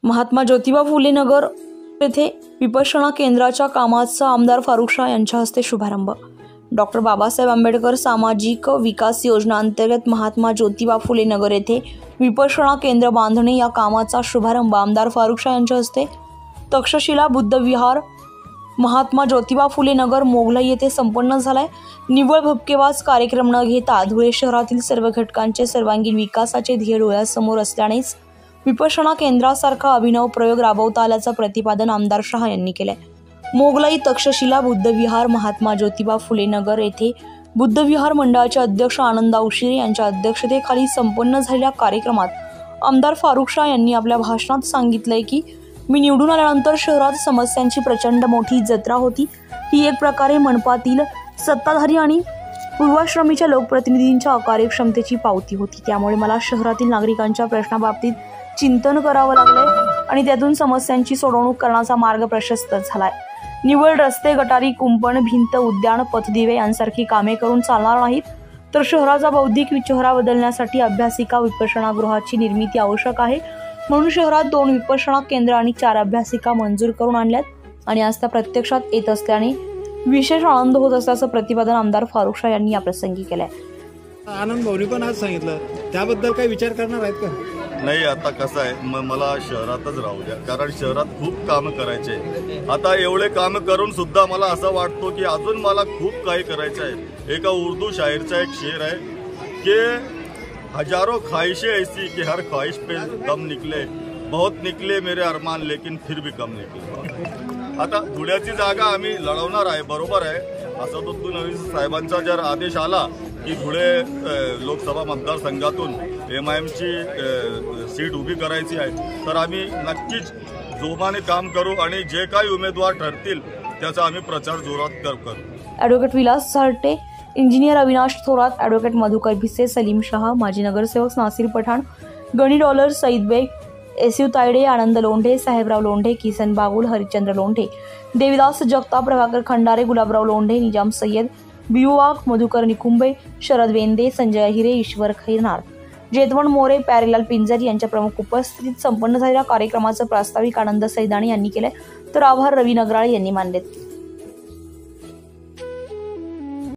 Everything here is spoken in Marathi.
महात्मा ज्योतिबा फुले नगर येथे विपश्यना केंद्राच्या कामाचा आमदार फारुख शाह यांच्या हस्ते शुभारंभ। डॉक्टर बाबासाहेब आंबेडकर सामाजिक विकास योजना अंतर्गत महात्मा ज्योतिबा फुले नगर येथे विपश्यना केंद्र बांधणे या कामाचा शुभारंभ आमदार फारुख शाह यांच्या हस्ते तक्षशिला बुद्ध विहार महात्मा ज्योतिबा फुले नगर मोगलाई येथे संपन्न झालाय। निव्वळ भपकेबाज कार्यक्रम न घेता धुळे शहरातील सर्व घटकांचे सर्वांगीण विकासाचे ध्येय डोळ्यासमोर असल्यानेच विपश्यना केंद्रासारखा अभिनव प्रयोग राबवता आल्याचं प्रतिपादन आमदार शाह यांनी केले। मोगलाई तक्षशिला बुद्ध विहार महात्मा ज्योतिबा फुले नगर येथे बुद्ध विहार मंडळाचे अध्यक्ष आनंदा उशिरे यांच्या अध्यक्षतेखाली संपन्न झालेल्या कार्यक्रमात आमदार फारुख शाह यांनी आपल्या भाषणात सांगितले की मी निवडून आल्यानंतर शहरात समस्यांची प्रचंड मोठी जत्रा होती। ही एक प्रकारे मनपातील सत्ताधारी आणि पूर्वाश्रमीच्या लोकप्रतिनिधींच्या अकार्यक्षमतेची पावती होती। त्यामुळे मला शहरातील नागरिकांच्या प्रश्नाबाबतीत चिंतन करावं लागलंय आणि त्यातून समस्यांची सोडवणूक करण्याचा मार्ग प्रशस्त झालाय। निव्वळ रस्ते, गटारी, कुंपण, भिंत, उद्यान, पथदिवे यांसारखी कामे करून चालणार नाहीत, तर शहराचा बौद्धिक चेहरा बदलण्यासाठी अभ्यासिका विपश्यना गृहाची निर्मिती आवश्यक आहे। म्हणून शहरात 2 विपश्यना केंद्र आणि 4 अभ्यासिका मंजूर करून आणल्यात आणि आज त्या प्रत्यक्षात येत असल्याने विशेष आनंद होत असल्याचं प्रतिपादन आमदार फारुख शाह यांनी याप्रसंगी केलंय। आनंद भाऊनी पण आज सांगितलं, त्याबद्दल काही विचार करणार आहेत का? नाही, आता कसं आहे, मला शहरातच राहू द्या, कारण शहरात खूप कामं करायचे। आता एवढे कामं करून सुद्धा मला असं वाटतो की अजून मला खूप काही करायचं आहे। एका उर्दू शायरचा एक शेर आहे की हजारों ख्वाहिशें ऐसी कि हर ख्वाहिश पे दम निकले, बहुत निकले मेरे अरमान लेकिन फिर भी कम निकले। आता धुळ्याची जागा आम्ही लढवणार आहे, बरोबर आहे। असदुद्दीन अवीसी साहेबांचा जर आदेश आला की धुळे लोकसभा मतदारसंघातून MIMची सीट उभी करायची आहे, तर आम्ही नक्कीच जोमाने काम करू आणि जे काही उमेदवार ठरतील त्याचा आम्ही प्रचार जोरात करू। Advocate Vilas Sarte, engineer Avinash Thorat, advocate Madhukar Bhise, Salim Shah, माजी नगरसेवक नासिर पठाण, गणी डॉलर, सईद बेग, एसयू तायडे, आनंद लोंढे, साहेबराव लोंढे, किसन बागुल, हरिचंद्र लोंढे, देविदास जगताप, प्रभाकर खंडारे, गुलाबराव लोंढे, निजाम सय्यद, बियू वाघ, मधुकर निकुंबे, शरद वेंदे, संजय हिरे, ईश्वर खैरनार, जेतवण मोरे, प्यारेलाल पिंजर यांच्या प्रमुख उपस्थितीत संपन्न झालेल्या कार्यक्रमाचं प्रास्ताविक आनंद सैदाणी यांनी केले, तर आभार रवी नगराळे यांनी मानले।